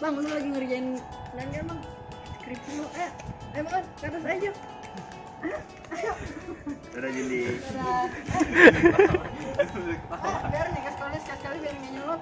Bang, lu lagi ngerjain nanya bang, skripsi lu, bang, ke atas aja. Udah jadi. Biar nih, sekali biar nggak nyolot.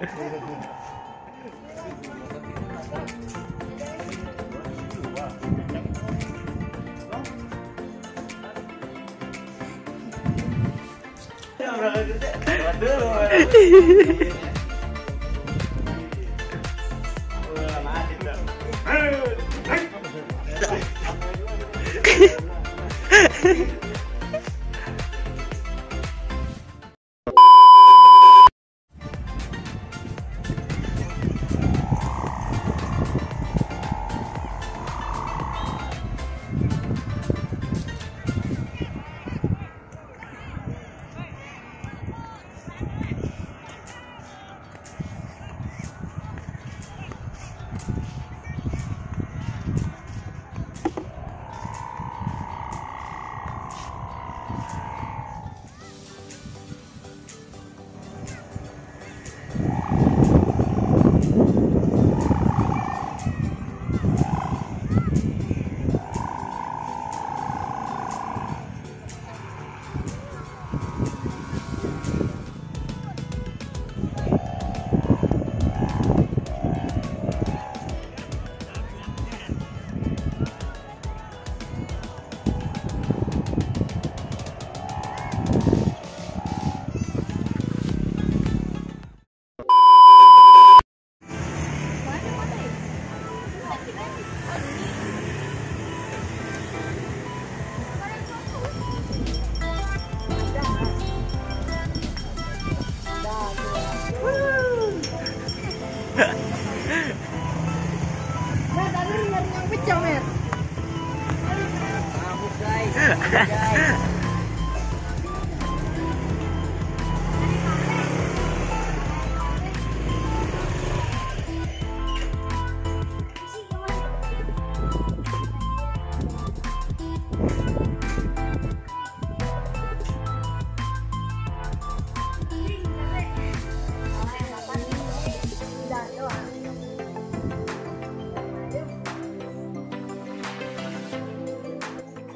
Nah, tadi nyari yang pecah, Mer. Mabuk guys.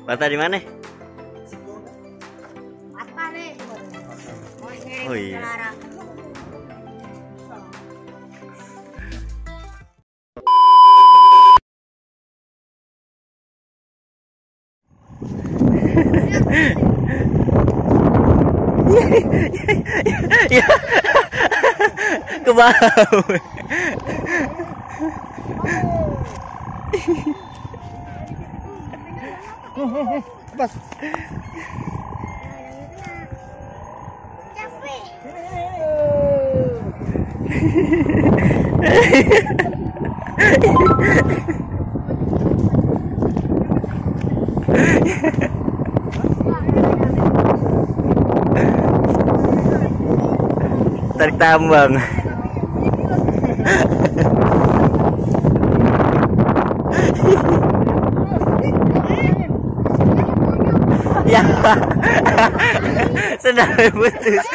Mata di mana? Apa nih? Oh iya. Ya. Ke bawah. Bas. Capek. Tarik tambang. Ya. Sedang putus.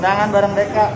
Undangan bareng Deka.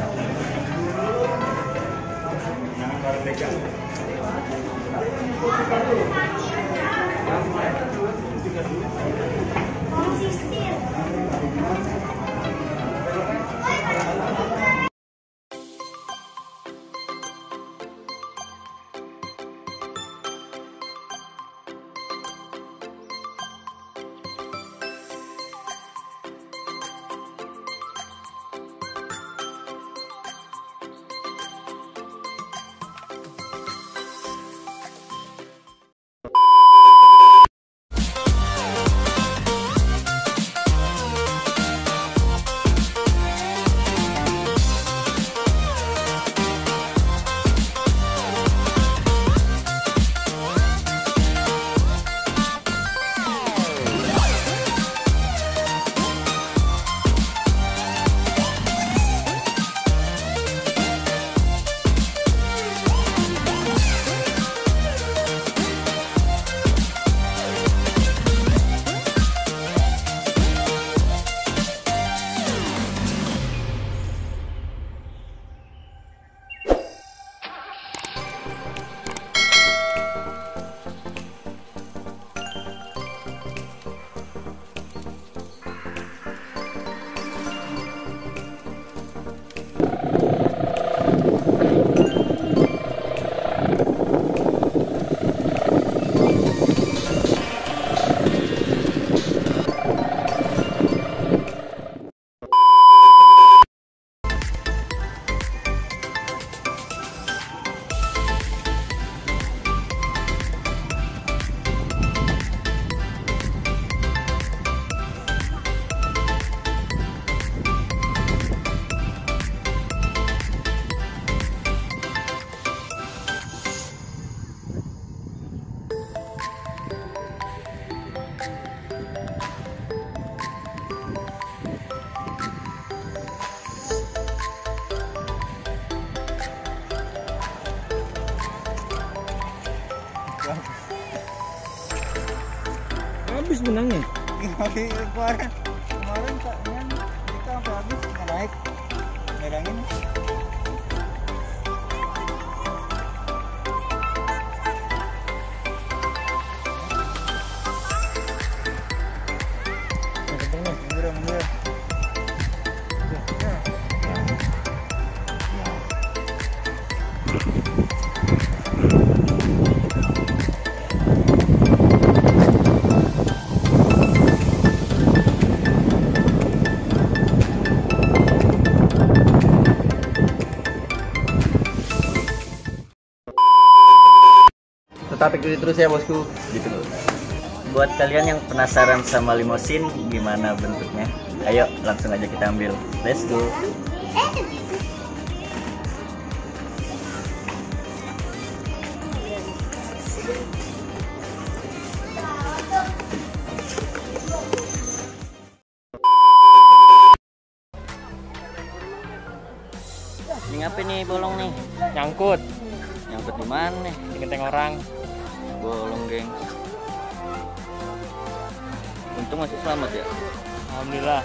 Habis benangnya. Kemarin kita sampai habis nggak naik. Medangin. Mundur. Tetap ikuti terus ya bosku, gitu loh. Buat kalian yang penasaran sama limosin gimana bentuknya, ayo langsung aja kita ambil. Let's go. Ini apa nih bolong nih? Nyangkut Nyangkut di mana nih? di genteng orang. Bolong, geng. Untung masih selamat ya. Alhamdulillah.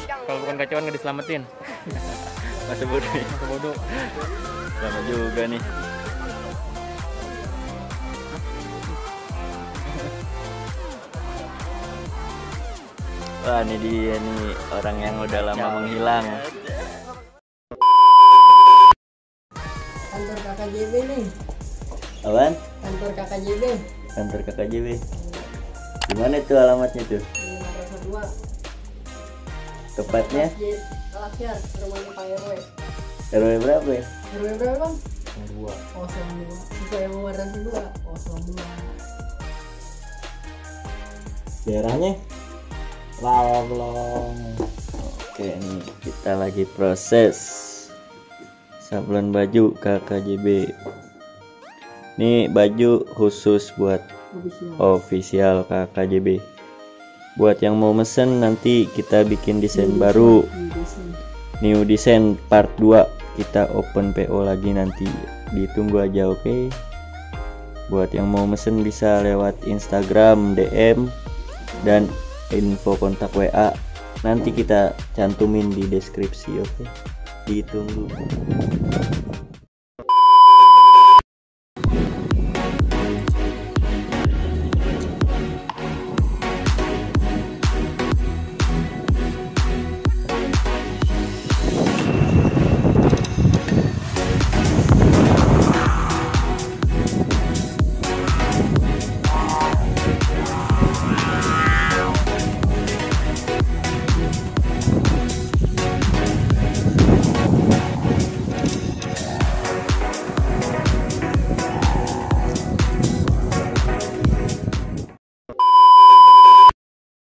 Kalau bukan kacauan nggak diselamatin. Masih bodoh. Masa bodoh. Selamat juga nih. Wah, ini dia nih orang yang udah lama menghilang. Kantor KKJB nih. Apaan? Kantor KKJB. Kantor KKJB. Gimana tuh alamatnya tuh? Di Madrasah 2. Tepatnya Alasyar, rumahnya Pak RW. RW berapa ya? RW berapa bang? 2. Oh, 2. Sesuai yang Madrasah 2. Oh, 2. Daerahnya Lawang. Oke, ini kita lagi proses sablon baju KKJB. Ini baju khusus buat official KKJB. Buat yang mau mesen nanti kita bikin desain baru. New design part 2 kita open PO lagi nanti. Ditunggu aja, oke? Buat yang mau mesen bisa lewat Instagram DM dan info kontak WA Nanti kita cantumin di deskripsi, oke? Ditunggu.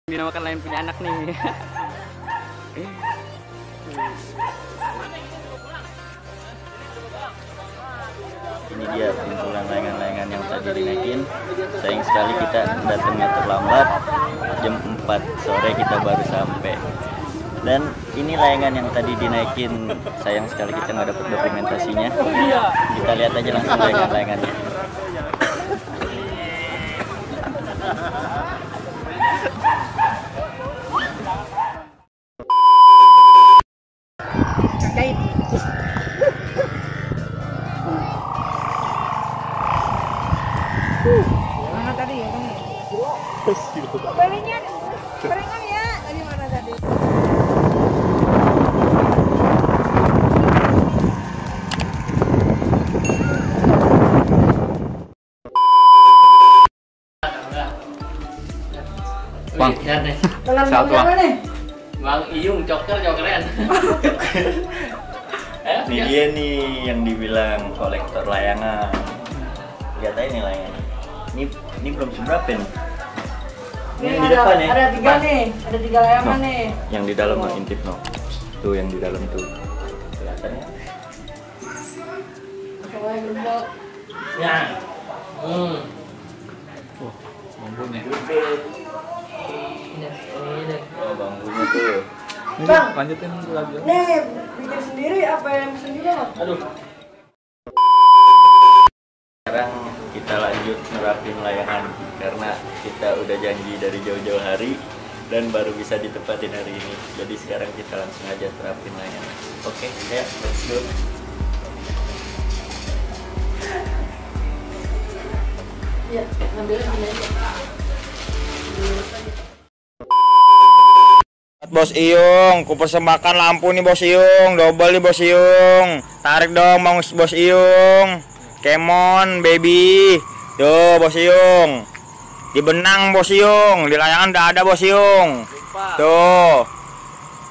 Dinamakan lain punya anak nih. Ini dia kumpulan layangan-layangan yang tadi dinaikin. Sayang sekali kita datangnya terlambat. Jam 4 sore kita baru sampai. Dan ini layangan yang tadi dinaikin. Sayang sekali kita nggak dapat dokumentasinya. Kita lihat aja langsung layangan-layangannya. Jahit. Mana tadi ya kamu? Baringan ya. Tadi mana tadi? Bang, lihat nih. Satu nih. Bang Iyung cokeran. Ini dia nih yang dibilang kolektor layangan. Lihat aja nih layangan. Ini belum seberapa nih. Ini yang di depan ya. Ada 3 nih. Ada 3 layangan nih. Yang di dalam no, intip no. Tuh yang di dalam tuh. Kelihatan ya? Coba gembok. Ya. Bambunya. Oh, bambunya tuh. Bang, Lanjutin lagi. nih bikin sendiri apa yang sendiri Bang? Aduh. Sekarang kita lanjut nerapin layangan karena kita udah janji dari jauh-jauh hari dan baru bisa ditepatin hari ini. Jadi sekarang kita langsung aja terapin layangan. Oke, ya, let's go. Iya, ngambilnya gini aja. Bos Iyung, kupersembahkan lampu nih Bos Iyung, double nih Bos Iyung. Tarik dong Bang Bos Iyung. Come on baby. Tuh Bos Iyung. Di benang Bos Iyung, di layangan udah ada Bos Iyung. Tuh.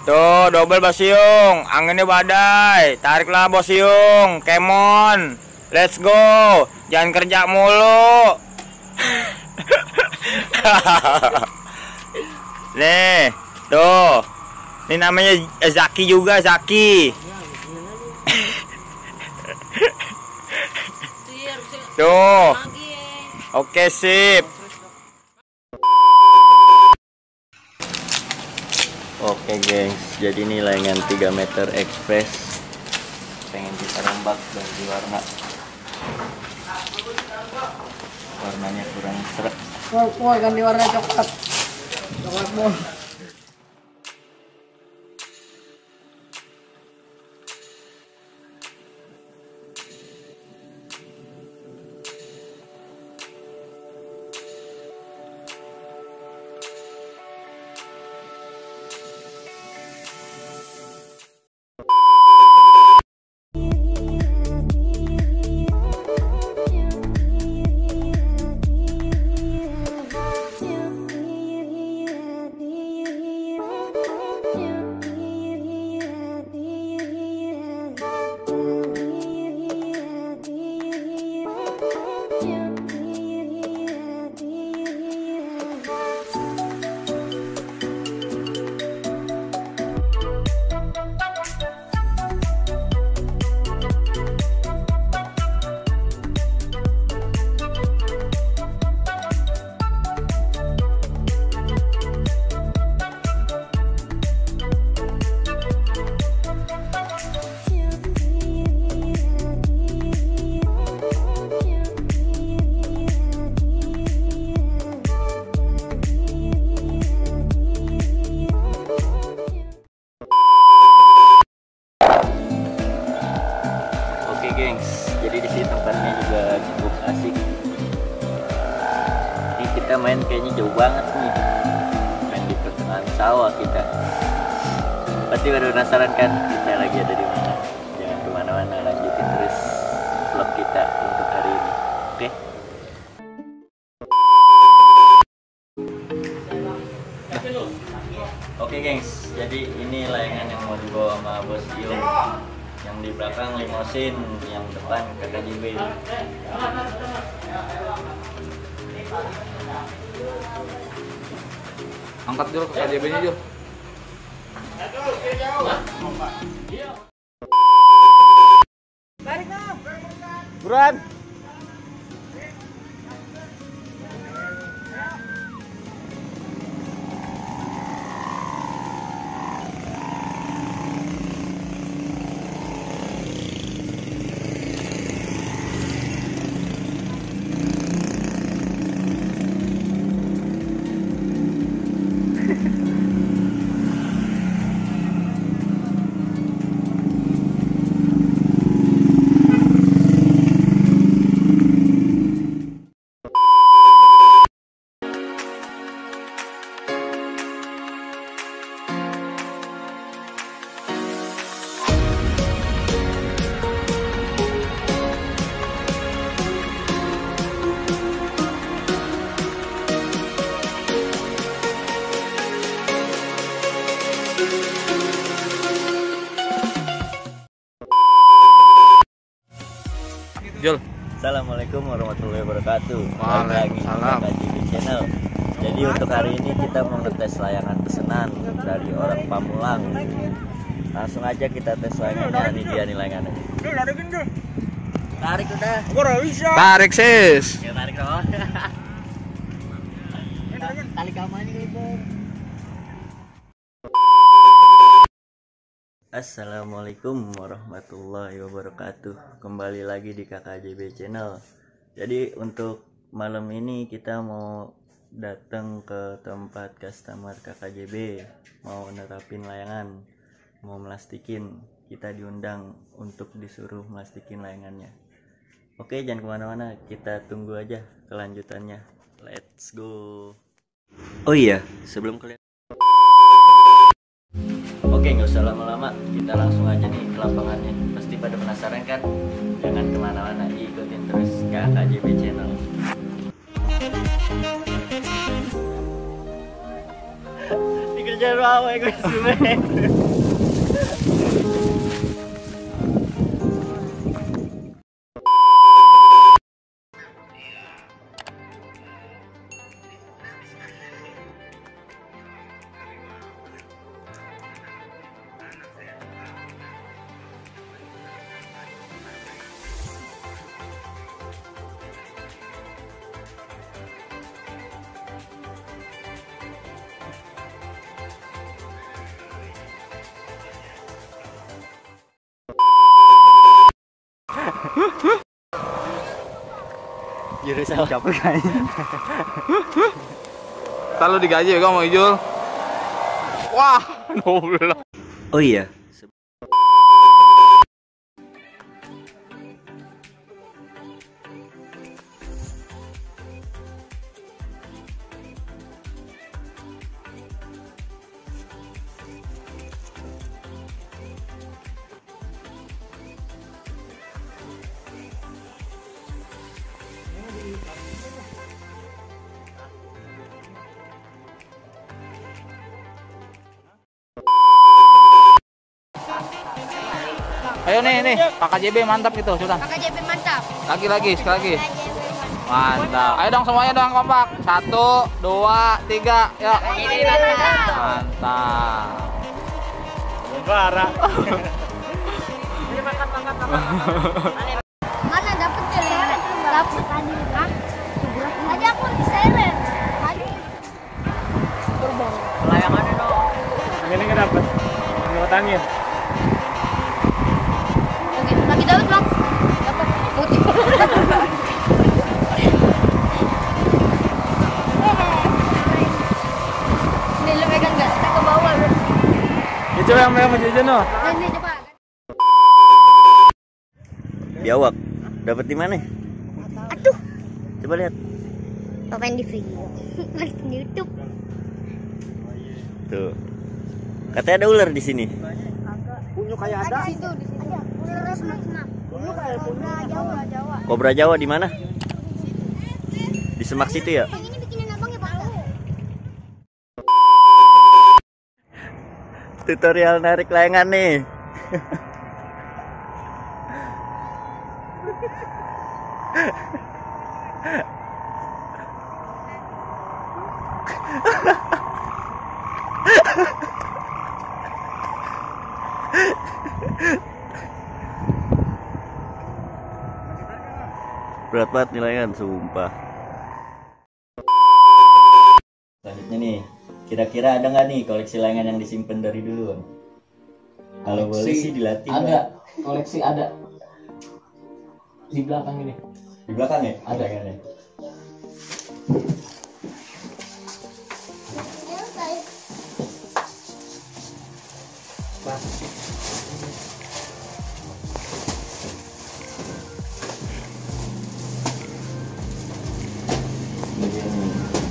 Tuh double Bos Iyung. Anginnya badai. Tariklah Bos Iyung. Come on. Let's go. Jangan kerja mulu. Nih, tuh. Ini namanya Zaki juga, Zaki. Tuh. Oke, sip. Oke gengs, jadi ini layangan 3 meter express. Pengen kita rombak ganti warna. Warnanya kurang serak. Woi, ganti warna coklat. Coklat boy. banget nih. Dan di pertengahan sawah kita. Pasti baru penasaran kan kita lagi ada di mana? Jangan kemana-mana, lanjutin terus vlog kita untuk hari ini. Oke? Oke gengs, jadi ini layangan yang mau dibawa sama Bos Yung. Yang di belakang limosin, yang depan KKJB. Angkat dulu ke KJB-nya Jul. Buruan. Jul. Assalamualaikum warahmatullahi wabarakatuh. Balik lagi di Waalaikumsalam. KKJB Channel. Jadi untuk hari ini kita mau ngetes layangan pesanan dari orang Pamulang. Langsung aja kita tes layangannya. Ini dia nih layangannya. Tarik udah. Tarik sis. Ya, tarik dong. Tali kamarnya gitu. Assalamualaikum warahmatullahi wabarakatuh. Kembali lagi di KKJB Channel. Jadi untuk malam ini kita mau datang ke tempat customer KKJB, mau nerapin layangan, mau melastikin. Kita diundang untuk disuruh melastikin layangannya. Oke, jangan kemana-mana, kita tunggu aja kelanjutannya. Let's go. Oh iya, sebelum kalian Oke, nggak usah lama-lama, kita langsung aja nih ke lapangannya. Pasti pada penasaran kan? Jangan kemana-mana, ikutin terus KKJB Channel. Dikerjain apa gue sebenernya? Jurusan capek kayaknya. Lalu digaji ya kamu Jul. Wah, nobel. Oh iya. Ayo nih, KKJB mantap gitu, sudah. KKJB mantap. Lagi, sekali lagi. Mantap. Ayo dong semuanya dong kompak. 1, 2, 3, yuk. KKJB mantap. Mantap. Parah. Mana dapet ya? Dapet tadi. Hah? Tadi aku diseret. Tadi. Layangannya dong. Ini nggak dapet. Ngutangin. Lagi dapat bang. Dapat putih. Ini lu pegang nggak? Kita ke bawah. Ya coba yang megang jajan no. Ini coba. Biawak. Dapat di mana? Aduh. Coba lihat. Pemain di video. Di YouTube. Tuh. Katanya ada ular di sini. Punyu kayak ada. Itu di sini. Ada. Ular semak-semak. Punyu kayak punyu Jawa. Kobra Jawa di mana? Di semak situ ya? Yang ini bikinin abang ya, Pak. Tutorial narik layangan nih. Berat banget nih layangan, sumpah. Selanjutnya nih, kira-kira ada nggak nih koleksi layangan yang disimpan dari dulu, Bang? Kalau boleh sih dilatih. Ada, koleksi ada. Di belakang ini. Di belakang ya? Ada. Layangannya.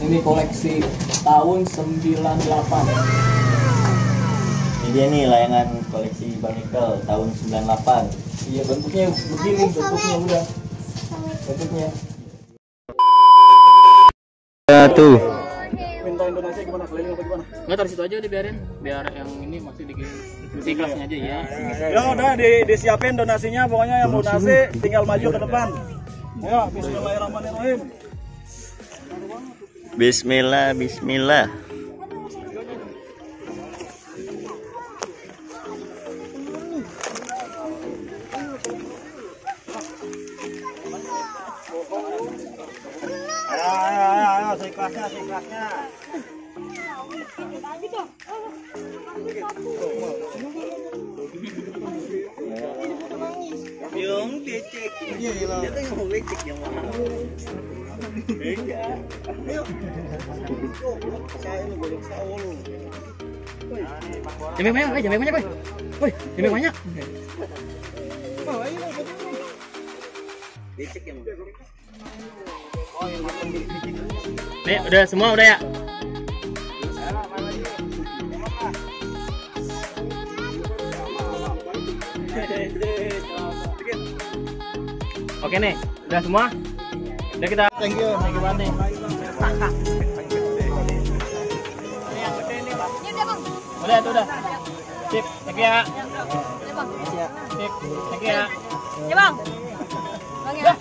Ini koleksi tahun 98. Ini dia nih layangan koleksi Bang Ikel tahun 98. Iya, bentuknya begini, bentuknya udah. Bentuknya. Tuh. Minta Indonesia gimana? Keliling apa gimana? Nggak, taruh situ aja dibiarin. Biar yang ini masih dikirim. Isi kelasnya aja ya. Ya udah disiapin donasinya, pokoknya yang mau donasi tinggal maju ke depan. Ya, bismillahirrahmanirrahim. Bismillah, bismillah. Ayo, seikhlasnya, seikhlasnya. Yung becek, dia tuh mau becek yang mana? Enggak. Ayo. Saya lu boleh sawo lu. Jambe banyak, jambe banyak, boy. Boy, jambe banyak. Oh, ayo. Becek yang mana? Oh, yang makan becek. Nih, udah semua udah ya? Oke nih, udah semua? Udah kita Thank you banget nih. Ini udah, Bang. udah tuh udah. Sip, thank you ya. Udah, Bang. Sip, thank you ya. Ya, Bang. Bang ya.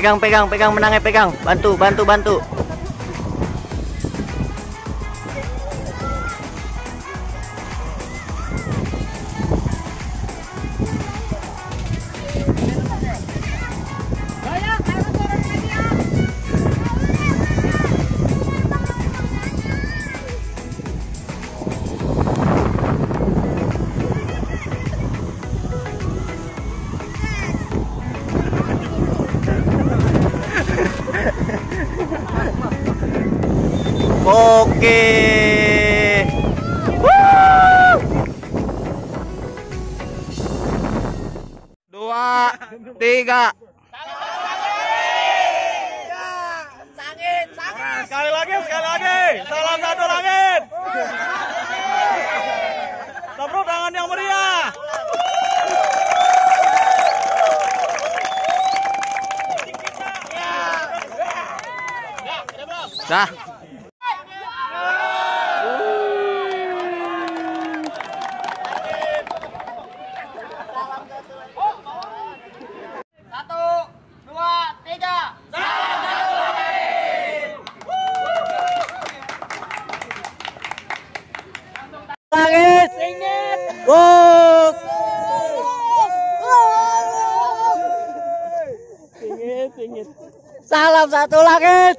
Pegang menangnya, pegang. Bantu. Oke. Woo! 2, 3. Sekali lagi. Salam satu langit. Tepuk tangan yang meriah. Dah. Langit. Wow. Singit. Salam satu langit.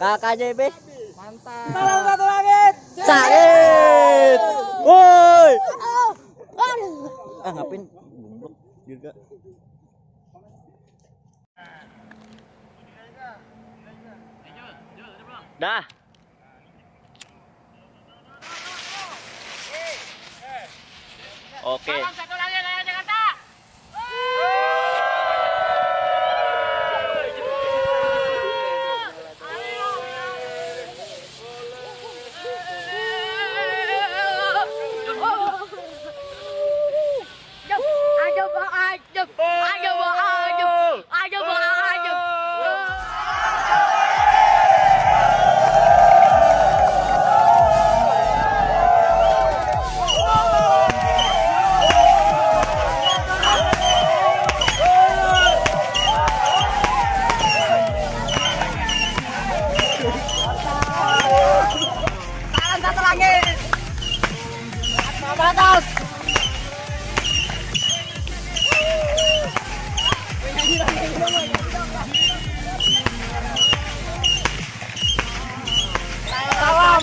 KKJB. Mantap. Tolong satu lagi. Sakit. Woi. Ngapain? Goblok juga. Dah. Oke. Satu lagi kayak Jakarta.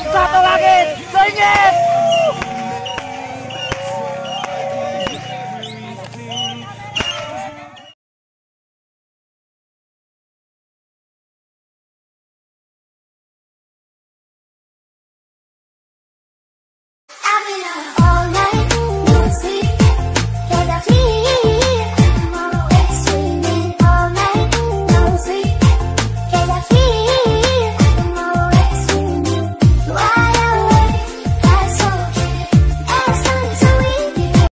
Satu lagi, sedikit. I've been